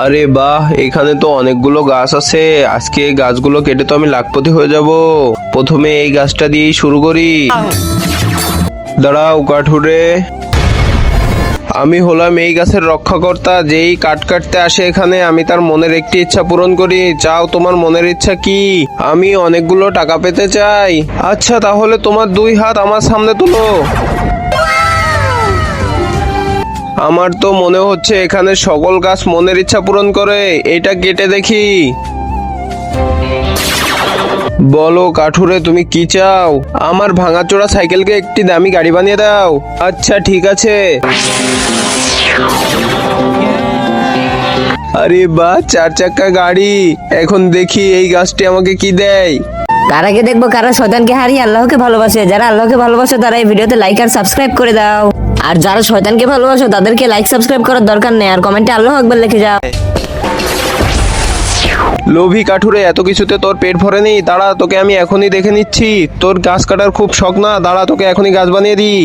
আরে বাহ, এখানে তো অনেকগুলো গাছ আছে। আজকে এই গাছগুলো কেটে তো আমি লাখপতি হয়ে যাব। প্রথমে এই গাছটা দিয়েই শুরু করি। দাঁড়াও কাঠুরে, আমি হলাম এই গাছের রক্ষাকর্তা। যেই কাঠ কাটতে আসে এখানে, আমি তার মনের একটি ইচ্ছা পূরণ করি। চাও তোমার মনের ইচ্ছা কি? আমি অনেকগুলো টাকা পেতে চাই। আচ্ছা, তাহলে তোমার দুই হাত আমার সামনে তুলো। আমার তো মনে হচ্ছে এখানে সকল গাছ মনের ইচ্ছা পূরণ করে। এটা কেটে দেখি। বলো কাঠুরে, তুমি কি চাও? আমার ভাঙাচোরা সাইকেলকে একটি দামি গাড়ি বানিয়ে দাও। আচ্ছা ঠিক আছে। আরে বাহ, 4 চাকা গাড়ি। এখন দেখি এই গাছটি আমাকে কি দেয়। কারাকে দেখবো কারা শয়তানকে হারিয়ে আল্লাহকে ভালোবাসে। যারা আল্লাহকে ভালোবাসে তারা এই ভিডিওতে লাইক আর সাবস্ক্রাইব করে দাও। আর যারা শয়তানকে ভালোবাসো তাদেরকে লাইক সাবস্ক্রাইব করার দরকার নেই, আর কমেন্টে আল্লাহ আকবার লিখে যাও। লোভী কাঠুরে, এত কিছুতে তোর পেট ভরেনি। দাঁড়া, তোকে আমি এখনই দেখে নিচ্ছি। তোর গাছ কাটার খুব শখ না? দাঁড়া, তোকে এখনই গাছ বানিয়ে দিই।